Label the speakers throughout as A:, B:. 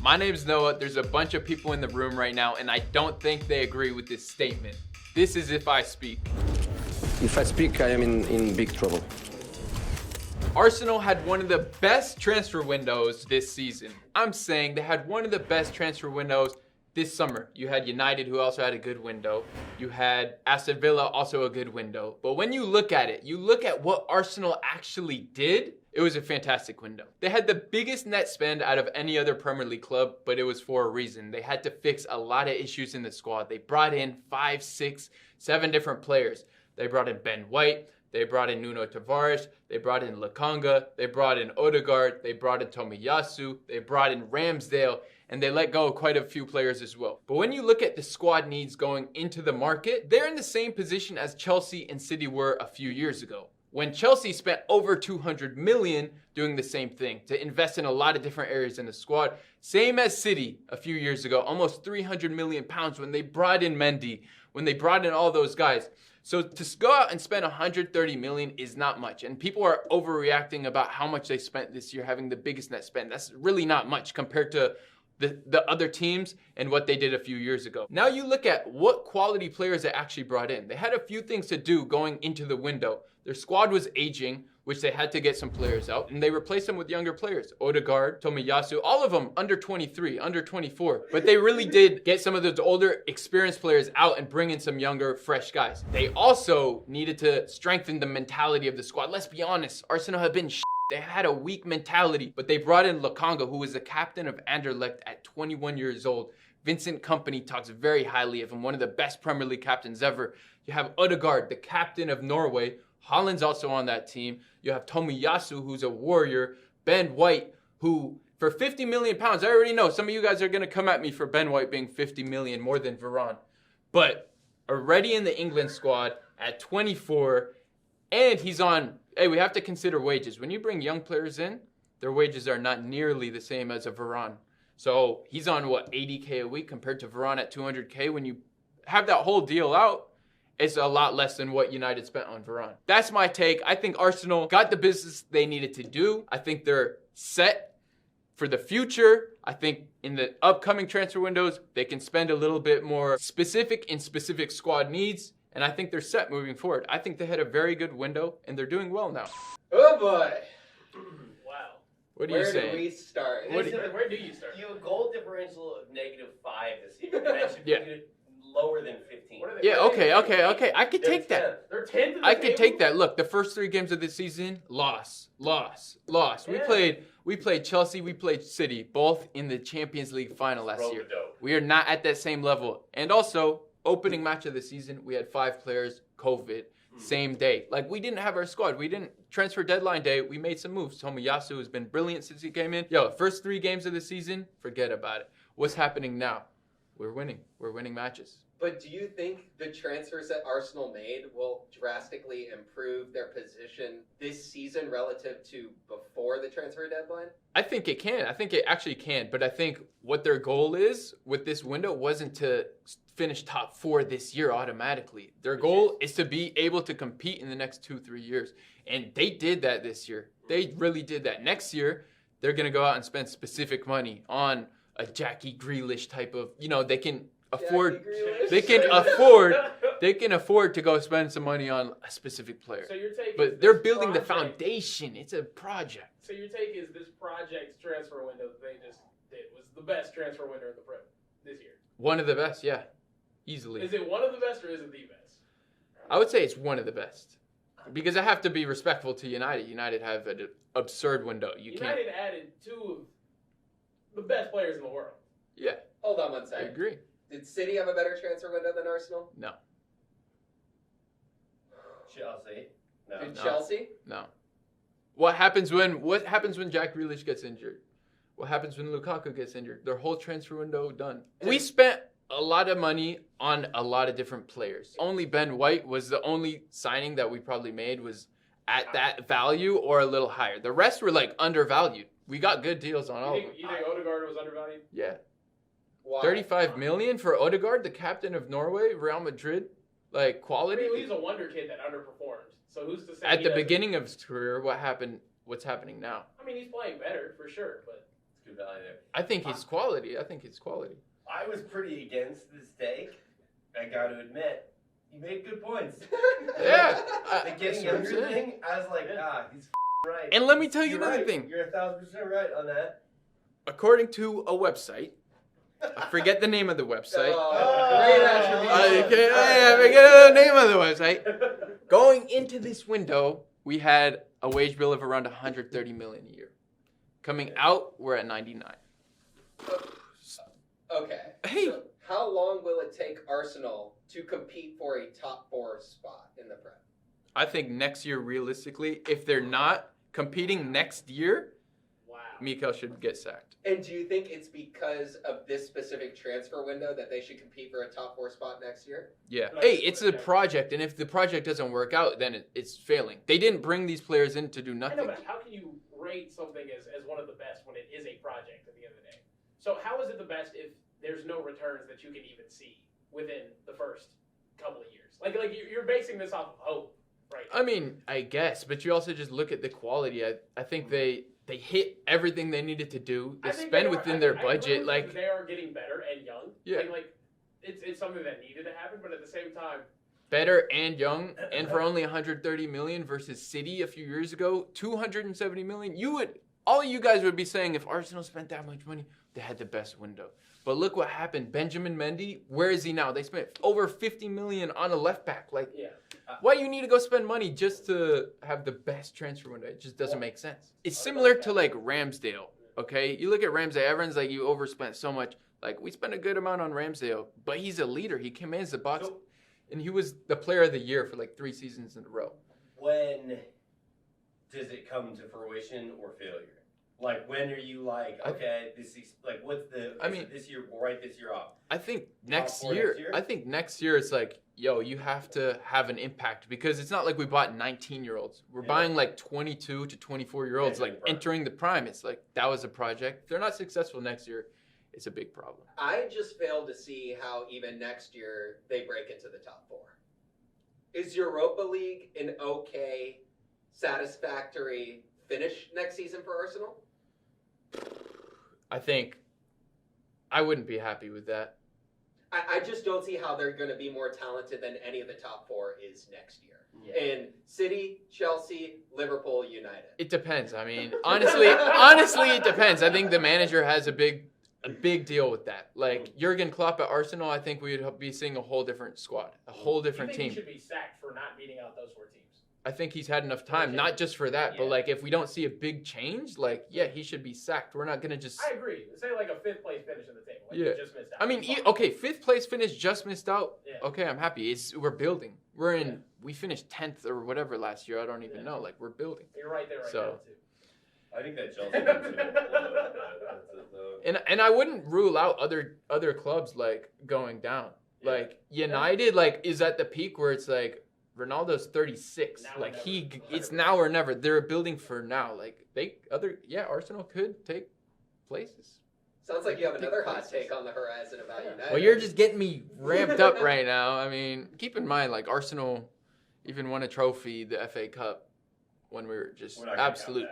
A: My name's Noah. There's a bunch of people in the room right now, and I don't think they agree with this statement. This is if I speak.
B: If I speak, I am in big trouble.
A: Arsenal had one of the best transfer windows this season. I'm saying they had one of the best transfer windows this summer. You had United, who also had a good window. You had Aston Villa, also a good window. But when you look at it, you look at what Arsenal actually did, it was a fantastic window. They had the biggest net spend out of any other Premier League club, but it was for a reason. They had to fix a lot of issues in the squad. They brought in 5, 6, 7 different players. They brought in Ben White. They brought in Nuno Tavares. They brought in Lokonga. They brought in Odegaard. They brought in Tomiyasu. They brought in Ramsdale. And they let go of quite a few players as well. But when you look at the squad needs going into the market, they're in the same position as Chelsea and City were a few years ago, when Chelsea spent over 200 million doing the same thing to invest in a lot of different areas in the squad. Same as City a few years ago, almost 300 million pounds when they brought in Mendy, when they brought in all those guys. So to go out and spend 130 million is not much. And people are overreacting about how much they spent this year, having the biggest net spend. That's really not much compared to the other teams and what they did a few years ago. Now you look at what quality players they actually brought in. They had a few things to do going into the window. Their squad was aging, which they had to get some players out, and they replaced them with younger players. Odegaard, Tomiyasu, all of them under 23, under 24. But they really did get some of those older, experienced players out and bring in some younger, fresh guys. They also needed to strengthen the mentality of the squad. Let's be honest, Arsenal have been They had a weak mentality, but they brought in Lokonga, who was the captain of Anderlecht at 21 years old. Vincent Kompany talks very highly of him, one of the best Premier League captains ever. You have Odegaard, the captain of Norway. Holland's also on that team. You have Tomiyasu, who's a warrior. Ben White, who for 50 million pounds, I already know some of you guys are going to come at me for Ben White being 50 million more than Varane. But already in the England squad at 24, and he's on, hey, we have to consider wages. When you bring young players in, their wages are not nearly the same as a Varane. So he's on, what, 80K a week compared to Varane at 200K. When you have that whole deal out, it's a lot less than what United spent on Varane. That's my take. I think Arsenal got the business they needed to do. I think they're set for the future. I think in the upcoming transfer windows, they can spend a little bit more specific in specific squad needs. And I think they're set moving forward. I think they had a very good window, and they're doing well now.
C: Oh, boy.
D: Wow.
A: What do you say?
C: Where do we start?
D: Where do you start? You have a goal differential of -5 this season. That should be lower than 15.
A: Yeah, okay. I could take that.
D: They're 10th.
A: I could take that. Look, the first 3 games of the season, loss.
D: Yeah.
A: We played Chelsea, we played City, both in the Champions League final last year. We are not at that same level. And also, opening match of the season, we had 5 players, COVID, same day. Like, we didn't have our squad. We didn't transfer deadline day. We made some moves. Tomiyasu has been brilliant since he came in. First 3 games of the season, forget about it. What's happening now? We're winning. We're winning matches.
C: But do you think the transfers that Arsenal made will drastically improve their position this season relative to before the transfer deadline?
A: I think it can. I think it actually can. But I think what their goal is with this window wasn't to finish top 4 this year automatically. Their goal is to be able to compete in the next 2-3 years. And they did that this year. They really did that. Next year, they're going to go out and spend specific money on a Jackie Grealish type of, they can afford to go spend some money on a specific player.
D: So your take
A: but they're building the foundation. It's a project.
D: So your take is this project's transfer window that they just did was the best transfer window in the Prem this year?
A: One of the best, yeah. Easily.
D: Is it one of the best or is it the best?
A: I would say it's one of the best. Because I have to be respectful to United. United have an absurd window.
D: United added 2 of the best players in the world.
A: Yeah.
C: Hold on one
A: I
C: second.
A: agree.
C: Did City have a better transfer window than Arsenal?
A: No.
D: Chelsea. No.
C: Did Chelsea?
A: No. What happens when Jack Grealish gets injured? What happens when Lukaku gets injured? Their whole transfer window done. We spent a lot of money on a lot of different players. Only Ben White was the only signing that we probably made was at that value or a little higher. The rest were like undervalued. We got good deals on all of them.
D: You think Odegaard was undervalued?
A: Yeah.
C: Why?
A: 35 million for Odegaard, the captain of Norway, Real Madrid. Like, quality.
D: He's a wonder kid that underperformed. So who's to say
A: at the beginning of his career, what's happening now?
D: I mean, he's playing better for sure, but good value there.
A: I think it's quality.
D: I was pretty against this take. I got to admit, you made good points.
A: Yeah.
D: The getting younger thing, I was like, he's right.
A: And let me tell you
D: You're
A: another
D: right.
A: thing.
D: You're 1,000% right on that.
A: According to a website, I forget the name of the website.
C: Great attribute.
A: I forget the name of the website. Going into this window, we had a wage bill of around 130 million a year. Coming out, we're at 99.
C: Okay.
A: Hey.
C: So how long will it take Arsenal to compete for a top 4 spot in the Prem?
A: I think next year, realistically, if they're not competing next year, Mikel should get sacked.
C: And do you think it's because of this specific transfer window that they should compete for a top 4 spot next year?
A: Yeah. Hey, it's a project, and if the project doesn't work out, then it's failing. They didn't bring these players in to do
E: I
A: nothing.
E: know, but how can you rate something as one of the best when it is a project at the end of the day? So how is it the best if there's no returns that you can even see within the first couple of years? Like you're basing this off of hope, right?
A: I mean, I guess, but you also just look at the quality. I think they hit everything they needed to do. They spend within their budget. Like
E: they are getting better and young.
A: Yeah.
E: Like it's something that needed to happen, but at the same time,
A: better and young, and for only 130 million versus City a few years ago, 270 million. All you guys would be saying if Arsenal spent that much money, they had the best window. But look what happened. Benjamin Mendy, where is he now? They spent over 50 million on a left back. Like, why you need to go spend money just to have the best transfer window? It just doesn't make sense. It's similar to like Ramsdale. Okay, you look at Ramsdale. Everyone's like, you overspent so much. Like, we spent a good amount on Ramsdale, but he's a leader. He commands the box, and he was the player of the year for like 3 seasons in a row.
D: When does it come to fruition or failure? Like, when are you like, okay, this is like, what's the? This year, we'll write this year off.
A: I think next year. I think next year it's like, yo, you have to have an impact because it's not like we bought 19-year-olds. We're buying like 22 to 24-year-olds, like entering the prime. It's like that was a project. If they're not successful next year, it's a big problem.
C: I just fail to see how even next year they break into the top 4. Is Europa League an okay, satisfactory finish next season for Arsenal?
A: I think I wouldn't be happy with that.
C: I just don't see how they're going to be more talented than any of the top 4 is next year. Yeah. In City, Chelsea, Liverpool, United.
A: It depends. I mean, honestly, it depends. I think the manager has a big deal with that. Like Jurgen Klopp at Arsenal, I think we would be seeing a whole different squad, a whole different team.
E: He should be sacked for not beating out those 4 teams.
A: I think he's had enough time, not just for that, but like if we don't see a big change, like he should be sacked. We're not gonna just.
E: I agree. Say like a 5th place finish in the table. Like you just missed out.
A: I mean, okay, 5th place finish, just missed out.
E: Yeah.
A: Okay, I'm happy. We're building. We finished 10th or whatever last year. I don't even know. Like we're building.
E: You're right there right now too.
D: I think that Chelsea
A: and I wouldn't rule out other clubs like going down. Like United, like is at the peak where it's like. Ronaldo's 36. It's now or never. They're building for now. Like Arsenal could take places.
C: Sounds like you have another hot take on the horizon about United.
A: Well, you're just getting me ramped up right now. I mean, keep in mind, like Arsenal even won a trophy, the FA Cup, when we were just absolute.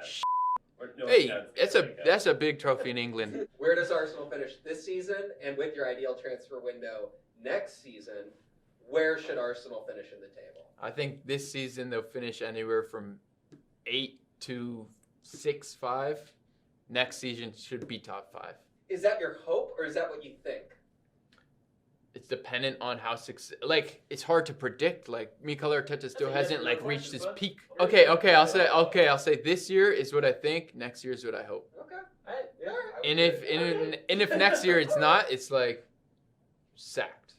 A: Hey, that's a big trophy in England.
C: Where does Arsenal finish this season? And with your ideal transfer window next season, where should Arsenal finish in the table?
A: I think this season they'll finish anywhere from 8 to 6, 5. Next season should be top 5.
C: Is that your hope, or is that what you think?
A: It's dependent on how like it's hard to predict. Like Mikel Arteta still hasn't like reached his peak. Okay. I'll say this year is what I think. Next year is what I hope.
C: Okay.
A: And if next year it's not, it's like sacked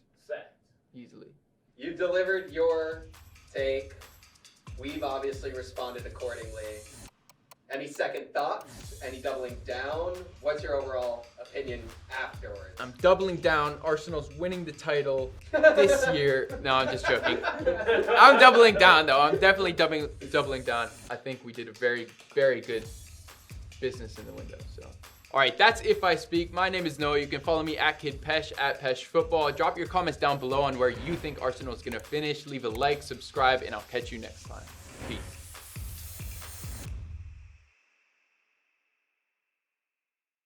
A: easily.
C: You delivered your take. We've obviously responded accordingly. Any second thoughts? Any doubling down? What's your overall opinion afterwards?
A: I'm doubling down. Arsenal's winning the title this year. No, I'm just joking. I'm doubling down, though. I'm definitely doubling down. I think we did a very, very good business in the window. So, all right, that's If I Speak. My name is Noah. You can follow me at KidPesh, at Pesh Football. Drop your comments down below on where you think Arsenal is going to finish. Leave a like, subscribe, and I'll catch you next time.